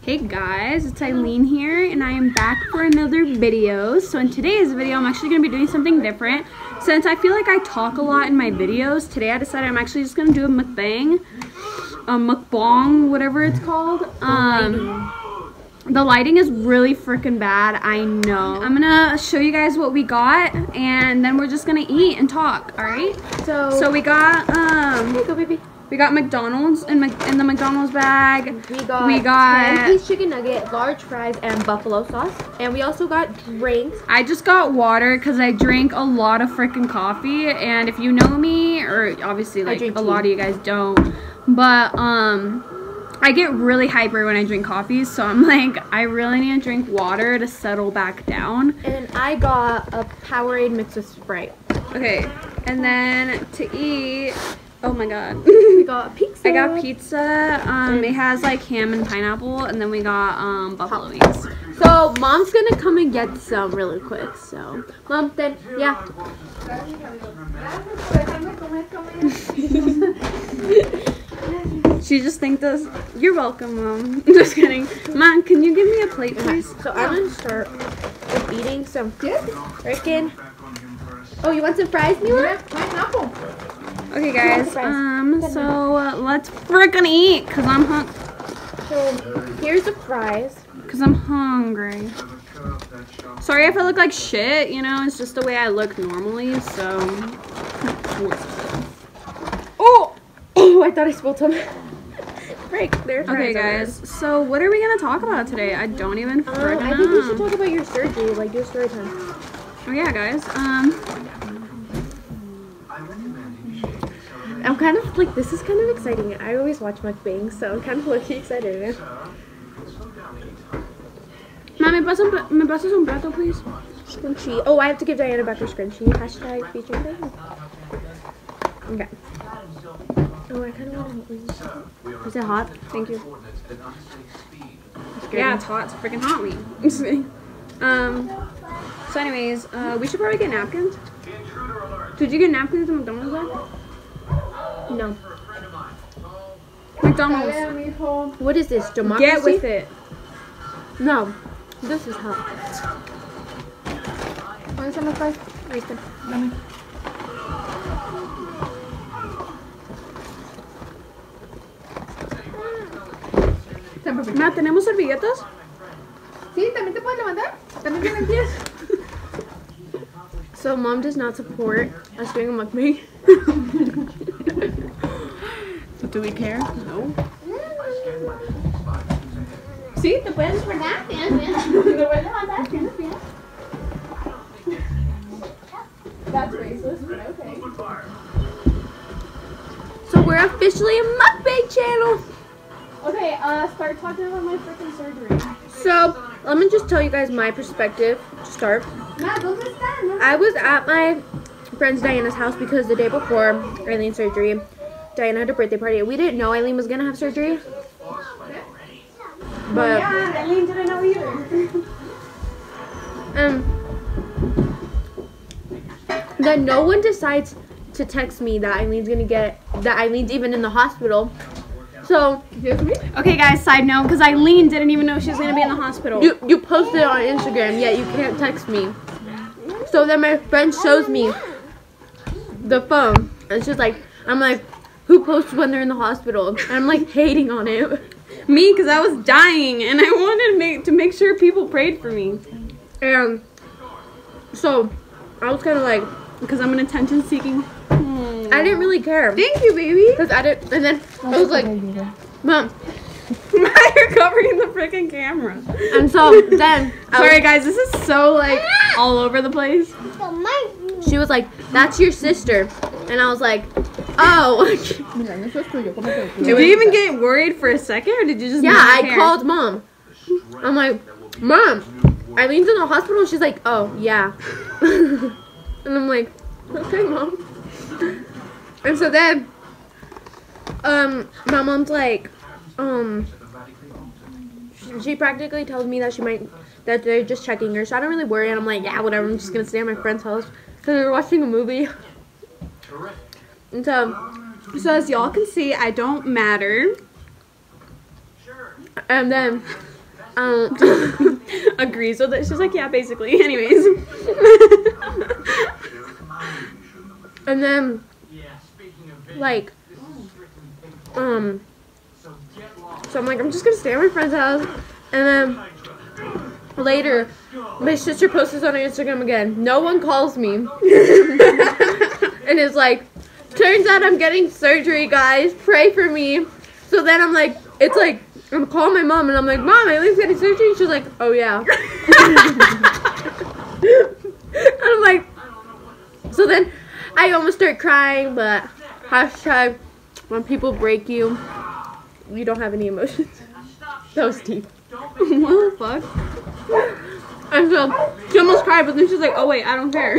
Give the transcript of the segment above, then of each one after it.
Hey guys, it's Eileen here and I am back for another video. So in today's video, I'm actually going to be doing something different. Since I feel like I talk a lot in my videos, today I decided I'm actually just going to do a mukbang, mukbang, whatever it's called. The lighting is really freaking bad, I know. I'm gonna show you guys what we got and then we're just gonna eat and talk, alright? So we got, here you go, baby. We got McDonald's in the McDonald's bag. We got 10-piece chicken nugget, large fries, and buffalo sauce. And we also got drinks. I just got water because I drank a lot of freaking coffee. And if you know me, or obviously like a lot of you guys don't, but I get really hyper when I drink coffee. So I'm like, I really need to drink water to settle back down. And I got a Powerade mixed with Sprite. Okay, and then to eat, oh my god. We got pizza. I got pizza. It has like ham and pineapple, and then we got buffalo wings. So mom's gonna come and get some really quick. So mom, then yeah. She just thanked us. You're welcome, Mom. Just kidding. Mom, can you give me a plate, please? So I'm gonna start with eating some chicken. Oh, you want some fries, Mila? Pineapple. Okay, guys. So let's frickin' eat, cause I'm hungry. So here's the fries. Cause I'm hungry. Sorry if I look like shit. You know, it's just the way I look normally. So. Oh, I thought I spilled some. Break. There's okay, guys. So what are we gonna talk about today? I don't even frickin' know. I think we should talk about your surgery, like your story time. Oh yeah, guys. I'm kind of like, this is kind of exciting. I always watch mukbangs, so I'm kind of low-key excited. Mom, me pasas un plato, please? Scrunchy. Oh, I have to give Diana back her scrunchy. Hashtag featuring Diana. Okay. Oh, I kind of want to. Is it hot? Thank you. Yeah, it's hot. It's freaking hot meat. So anyways, we should probably get napkins. Did you get napkins at McDonald's though? No. McDonald's. What is this? Democracy? Get with it. No. This is hot. Want some of fries? Ahí está. Dame. Ma, ¿tenemos servilletas? Sí, también te puedes levantar. También tienen pies. So mom does not support us doing a mukbang. Do we care? No. Sí, te puedes levantar. Tienes pies. Te puedes levantar. Tienes pies. That's racist, but okay. So we're officially a mukbang channel. Okay, start talking about my freaking surgery. So let me just tell you guys my perspective to start. I was at my friend's Diana's house because the day before Eileen's surgery, Diana had a birthday party. We didn't know Eileen was gonna have surgery. But yeah, Eileen didn't know either. Then no one decides to text me that Eileen's even in the hospital. So, okay guys, side note, because Eileen didn't even know she was going to be in the hospital. You posted it on Instagram, yet you can't text me. So then my friend shows me the phone, and she's like, I'm like, who posts when they're in the hospital? And I'm like hating on it. Me, because I was dying, and I wanted to make sure people prayed for me. And so, I was kind of like, because I'm an attention-seeking. I didn't really care. Thank you, baby. Because I didn't, and then I was like, Mom. You're covering the freaking camera. And so then, sorry guys, this is so like all over the place. She was like, that's your sister. And I was like, oh. Did you even get worried for a second, or did you just I called Mom. I'm like, Mom, Eileen's in the hospital. And she's like, oh, yeah. And I'm like, okay, Mom. And so then, my mom's like, she practically tells me that they're just checking her, so I don't really worry, and I'm like, yeah, whatever, I'm just gonna stay at my friend's house, because we're watching a movie. And so as y'all can see, I don't matter. And then Agrees with it. She's like, yeah, basically. Anyways. And then, like, so I'm like, I'm just gonna stay at my friend's house. And then later, my sister posts this on her Instagram again. No one calls me. And it's like, turns out I'm getting surgery, guys. Pray for me. So then I'm like, it's like, I'm calling my mom and I'm like, Mom, Eileen's getting surgery. She's like, oh yeah. And I'm like, so then I almost start crying, but hashtag, when people break you, you don't have any emotions. That was deep. What the fuck? And so she almost cried, but then she's like, oh wait, I don't care.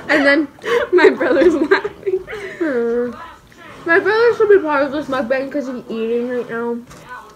And then My brother's laughing. my brother should be part of this mukbang because he's eating right now.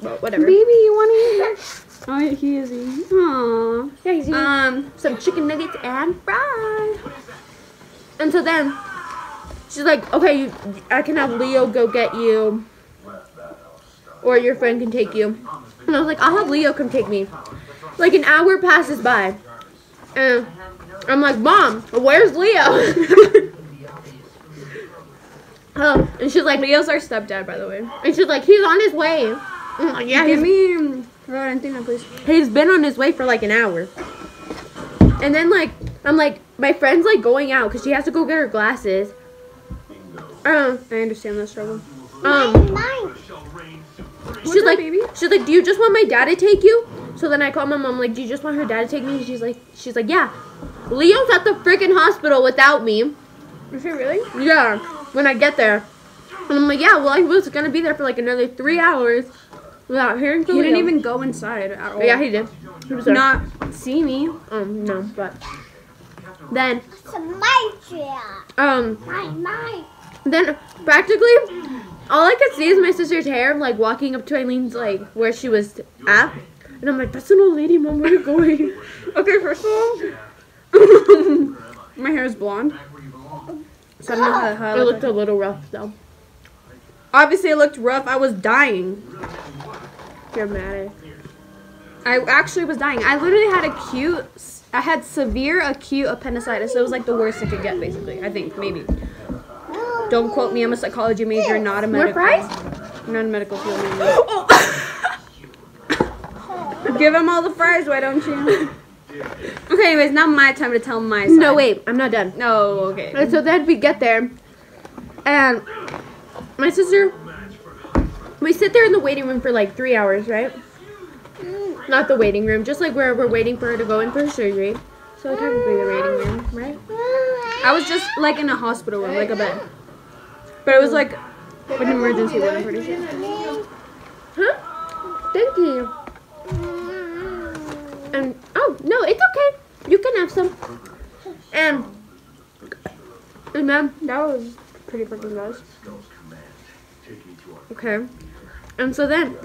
But whatever. Baby, you want to eat? Oh, he is eating. Aww. Yeah, he's eating some chicken nuggets and fries. And so then she's like, okay, I can have Leo go get you, or your friend can take you. And I was like, I'll have Leo come take me. Like an hour passes by, and I'm like, Mom, where's Leo? And she's like, Leo's our stepdad, by the way. and she's like, he's on his way. I'm like, yeah, Give me Valentina, please. he's been on his way for like an hour. And then like, I'm like, my friend's like going out because she has to go get her glasses. I understand that struggle. She's like, baby? she's like, do you just want my dad to take you? So then I call my mom, like, do you just want her dad to take me? And she's like, yeah. Leo's at the freaking hospital without me. Is he really? Yeah, when I get there. And I'm like, yeah, well, I was gonna be there for like another 3 hours without hearing from He didn't Leo. even go inside at all. Yeah, he did. He was there. Not see me. No, but then then practically all I could see is my sister's hair, like walking up to Eileen's, like where she was at, and I'm like, that's an old lady, Mom, where are you going? Okay, first of all, my hair is blonde. So I don't know how It looked a little rough though. Obviously, it looked rough. I was dying. Dramatic. I actually was dying. I literally I had severe acute appendicitis. It was like the worst it could get, basically. I think, maybe. Don't quote me. I'm a psychology major, not a medical. More fries? Not a medical field major. Give him all the fries, why don't you? Okay, anyways, now my time to tell my side. No, wait, I'm not done. No, okay. And so then we get there, and my sister, we sit there in the waiting room for like 3 hours, right? Not the waiting room, just like where we're waiting for her to go in for her surgery. So technically the waiting room, right? I was just like in a hospital room, like a bed. But it was like an emergency room, I'm pretty sure. Huh? Thank you. And, oh, no, it's okay. You can have some. And then, That was pretty freaking nice. okay. And so then,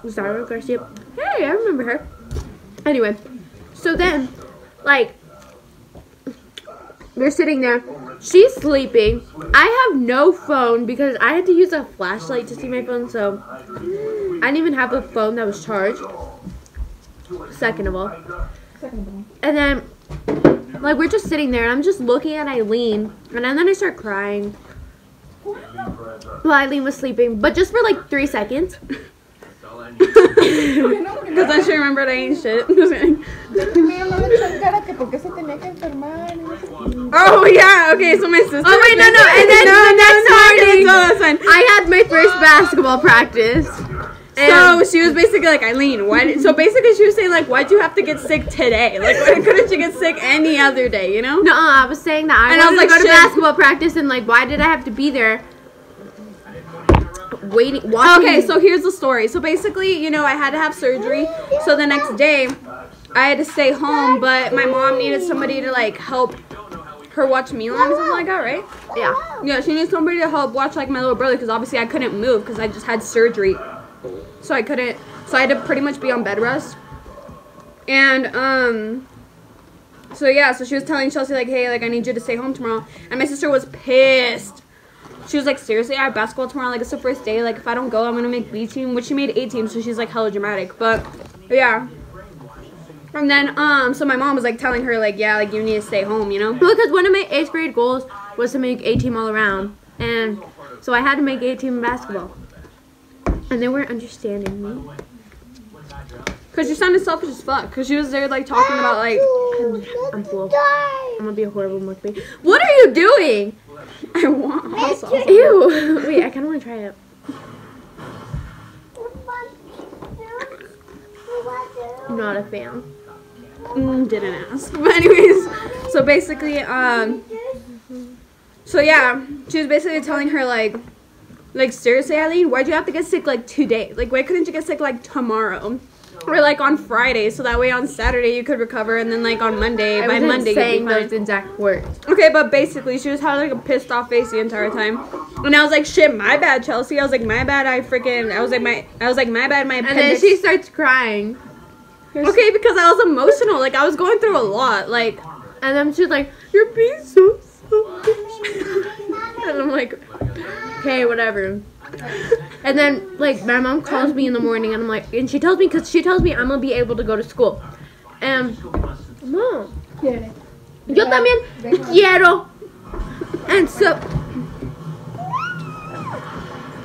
Zara Garcia, hey, I remember her. Anyway, so then, like, we're sitting there. She's sleeping. I have no phone because I had to use a flashlight to see my phone, so I didn't even have a phone that was charged. Second of all. And then, like, we're just sitting there, and I'm just looking at Eileen, and then I start crying. Well, Eileen was sleeping, but just for like 3 seconds. Because I should remember I ain't shit. Oh yeah, okay, so my sister. Oh wait, no, and then the next morning, that's fine. I had my first basketball practice. So she was basically like, Eileen, so basically she was saying like, why'd you have to get sick today? Like, why couldn't you get sick any other day, you know? No, I was saying that I was like, go to basketball practice, and like, why did I have to be there? Watching. Okay, so here's the story. So basically, you know, I had to have surgery. So the next day, I had to stay home, but my mom needed somebody to like help her watch Milan or something like that, right? Yeah. Yeah, she needed somebody to help watch like my little brother because obviously I couldn't move because I just had surgery. So I couldn't, so I had to pretty much be on bed rest. And, so yeah, so she was telling Chelsea like, hey, like I need you to stay home tomorrow. And my sister was pissed. she was like, seriously, I have basketball tomorrow, like, it's the first day, like, if I don't go, I'm gonna make B team, which she made A team, so she's like hella dramatic, but yeah. And then so my mom was like telling her like, yeah, like, you need to stay home, you know, Because one of my 8th grade goals was to make A team all around, and so I had to make A team in basketball, and they weren't understanding me. because you sounded selfish as fuck, because she was there like talking about like, I'm full. I'm gonna be a horrible mukbang. What are you doing? I want hot sauce. Ew. Wait, I kind of want to try it. Not a fan. Didn't ask. But anyways, so basically, so yeah, she was basically telling her like seriously, Eileen, why'd you have to get sick like today? Like, why couldn't you get sick like tomorrow? Or like on Friday, so that way on Saturday you could recover, and then like on Monday, by Monday you'd be saying fine. those exact words. Okay, but basically she just had like a pissed off face the entire time, and I was like, shit, my bad, Chelsea. I was like, my bad. I was like, my bad. My appendix. And then she starts crying. Okay, because I was emotional. Like, I was going through a lot. Like, and then she's like, you're being so selfish. And I'm like, okay, whatever. And then, like, my mom calls me in the morning, and I'm like, and she tells me, because she tells me I'm going to be able to go to school. And, Mom, yo también quiero.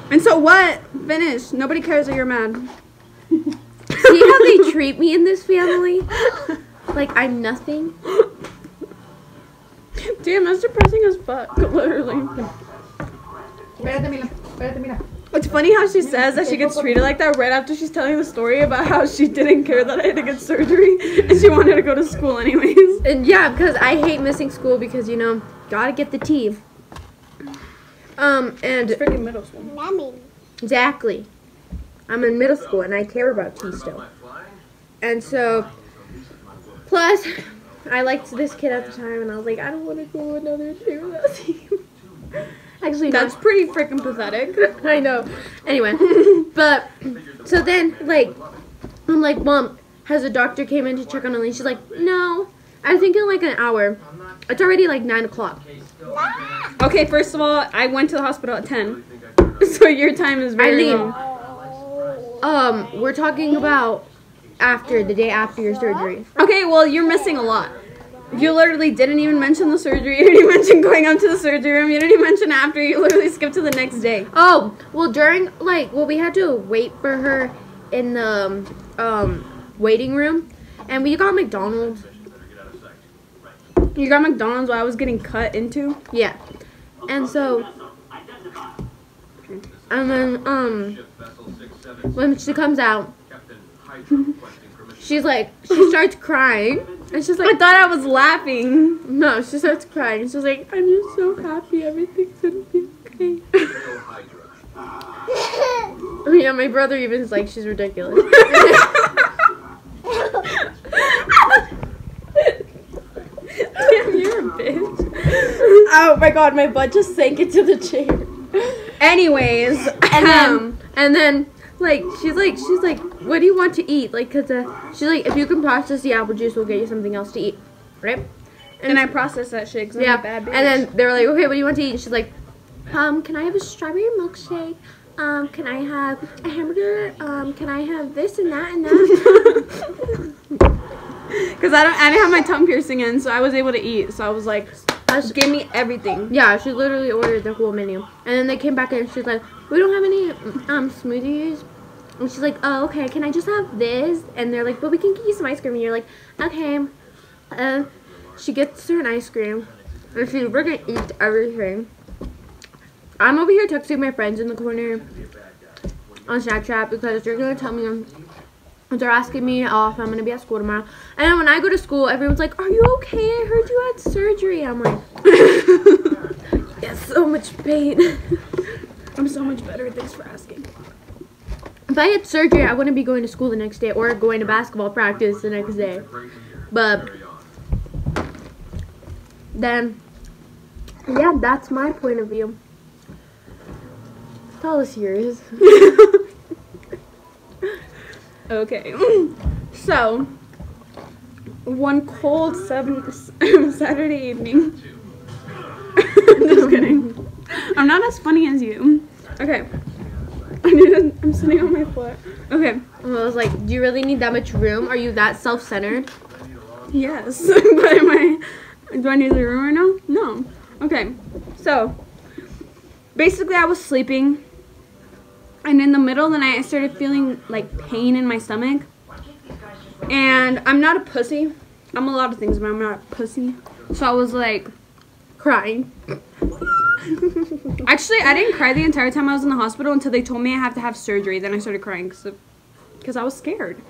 And so what? Finish. Nobody cares that you're mad. See how they treat me in this family? Like I'm nothing. Damn, that's depressing as fuck. Literally. It's funny how she says that she gets treated like that right after she's telling the story about how she didn't care that I had to get surgery and she wanted to go to school anyways. And yeah, because I hate missing school because, you know, gotta get the tea. And It's freaking middle school. exactly. I'm in middle school and I care about tea still. And so, plus, I liked this kid at the time and I was like, I don't want to go another day without seeing him. Actually, That's pretty freaking pathetic. I know. Anyway, but, so then, like, I'm like, Mom, has a doctor came in to check on Eileen? She's like, no. I think in like an hour. It's already like 9 o'clock. Okay, first of all, I went to the hospital at 10. So your time is very Eileen, long. we're talking about the day after your surgery. Okay, well, you're missing a lot. You literally didn't even mention the surgery. You didn't even mention going up to the surgery room. You didn't even mention after. You literally skipped to the next day. Oh, well, we had to wait for her in the waiting room, and we got McDonald's. You got McDonald's while I was getting cut into? Yeah. And so, and then, when she comes out, she starts crying. And she's like, I thought I was laughing. No, she starts crying. And she's like, I'm just so happy. Everything's gonna be okay. Yeah, my brother even is like, she's ridiculous. Damn, you're a bitch. Oh my god, my butt just sank into the chair. Anyways, and then like she's like, what do you want to eat? Like, cause she's like, if you can process the apple juice, we'll get you something else to eat, right? And I processed that shit. 'Cause I'm a bad bitch. And then they were like, okay, what do you want to eat? And she's like, can I have a strawberry milkshake? Can I have a hamburger? Can I have this and that and that? Because I didn't have my tongue piercing in, so I was able to eat. So I was like, give me everything. Yeah, she literally ordered the whole menu. And then they came back and she's like, we don't have any smoothies. And she's like, oh, okay, can I just have this? And they're like, but we can get you some ice cream. And you're like, okay. She gets her an ice cream. And she's we're gonna eat everything. I'm over here texting my friends in the corner on Snapchat because they're gonna tell me they're asking me off. I'm gonna be at school tomorrow. And then when I go to school, everyone's like, are you okay? I heard you had surgery. I'm like, it's so much pain. I'm so much better. Thanks for asking. If I had surgery, I wouldn't be going to school the next day or going to basketball practice the next day. But then, yeah, that's my point of view. Tell us yours. Okay. So, one cold Saturday evening. Just kidding. I'm not as funny as you. Okay. I'm sitting on my foot. Okay. I was like, do you really need that much room? Are you that self-centered? Yes. But do I need the room right now? No. Okay. So, basically I was sleeping. And in the middle of the night, I started feeling like pain in my stomach. And I'm not a pussy. I'm a lot of things, but I'm not a pussy. So I was like crying. Actually, I didn't cry the entire time I was in the hospital until they told me I have to have surgery. Then I started crying because I was scared.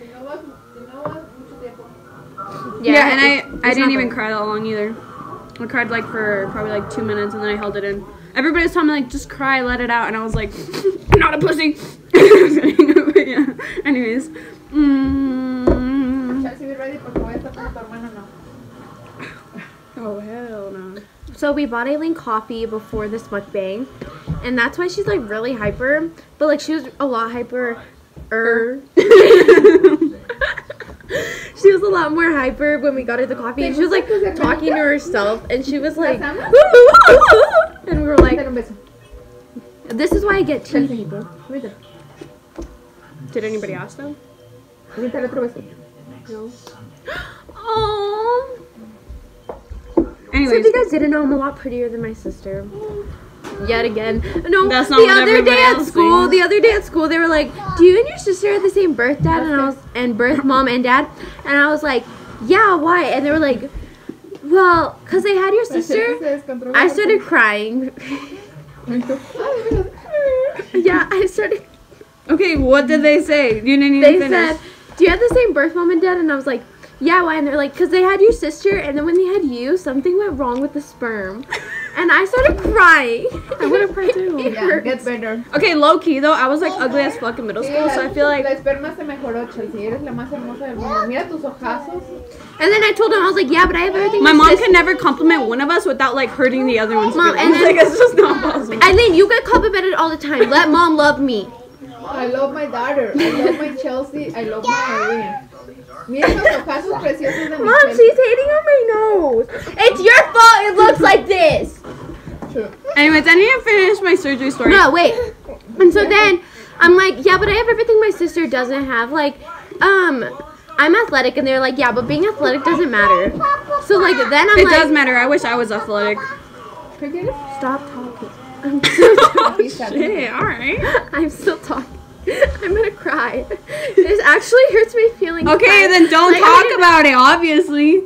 Yeah, and I didn't even cry that long either. I cried like for probably like 2 minutes and then I held it in. Everybody was telling me like, just cry, let it out. And I was like, I'm not a pussy. But yeah. Anyways. Oh, hell no. So we bought Aileen coffee before this mukbang. And that's why she's like really hyper. But like she was a lot hyper. She was a lot more hyper when we got her the coffee. And she was like talking to herself. And she was like. And we were like. This is why I get tea, people. Did anybody ask them? No. Oh. Anyways. So if you guys didn't know, I'm a lot prettier than my sister. Yet again. No, that's not the other day at school, they were like, do you and your sister have the same birth dad? And birth mom and dad? And I was like, yeah, why? And they were like, well, because they had your sister. I started crying. Yeah, I started. Okay, what did they say? You didn't even finish. They said, do you have the same birth mom and dad? And I was like, yeah, why? And they're like, because they had your sister, and then when they had you, something went wrong with the sperm. And I started crying. I would have cried too. Yeah, gets better. Okay, low key though, I was like ugly as fuck in middle school, so I feel like. La esperma se mejoró, Chelsea. Eres la más hermosa del mundo. Mira tus ojazos. And then I told him, I was like, yeah, but I have everything. My mom can never compliment one of us without like hurting the other one's feelings. And then, like, it's just not possible. And then you get complimented all the time. Let mom love me. I love my daughter. I love my Chelsea. I love my Irene. Mira los ojazos preciosos de mi Mom, she's hating on my nose. It's your fault it looks like this. True. Anyways, I didn't finish my surgery story. No, wait. And so then I'm like, yeah, but I have everything my sister doesn't have. Like, I'm athletic, and they're like, yeah, but being athletic doesn't matter. So like then I'm It like, does matter. I wish I was athletic. stop talking. I'm still talking. Shit, alright. I'm still talking. I'm gonna cry. This actually hurts my feelings. Okay, then don't like, talk about it, obviously.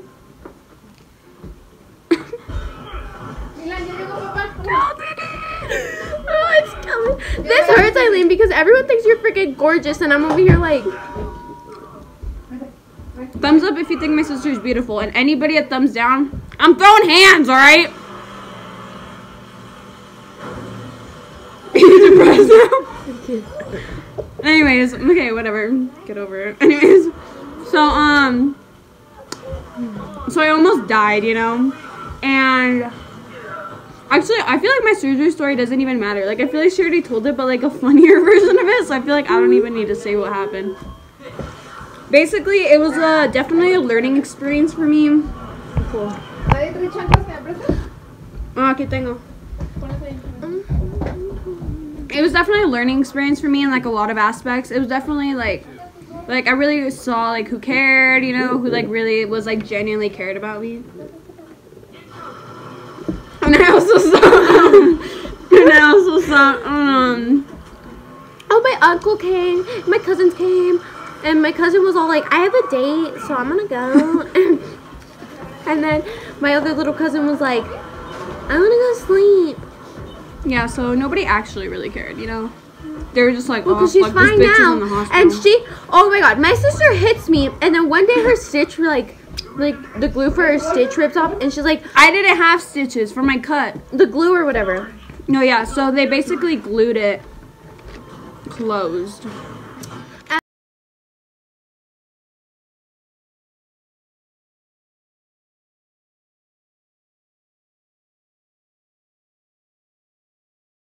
Oh, it's killing. This hurts, Aileen, because everyone thinks you're freaking gorgeous, and I'm over here like. Thumbs up if you think my sister's beautiful, and anybody a thumbs down. I'm throwing hands, alright? You depressed now? Anyways, okay, whatever. Get over it. Anyways, so I almost died, you know? And actually, I feel like my surgery story doesn't even matter. Like, I feel like she already told it, but like a funnier version of it, so I feel like I don't even need to say what happened. Basically, it was definitely a learning experience for me. Cool. Aquí tengo. It was definitely a learning experience for me in like a lot of aspects. It was definitely like I really saw like who cared, you know, who like really was like genuinely cared about me. And I also saw Oh, my uncle came, my cousins came, and my cousin was all like, I have a date, so I'm gonna go. And then my other little cousin was like, I wanna go sleep. yeah, so nobody actually really cared, you know. They were just like, well, oh, she's fuck, this fine bitch now. is in the hospital. And she, oh my god, my sister hits me, and then one day her stitch, like the glue for her stitch rips off, and she's like, I didn't have stitches for my cut. the glue or whatever. No, yeah, so they basically glued it closed.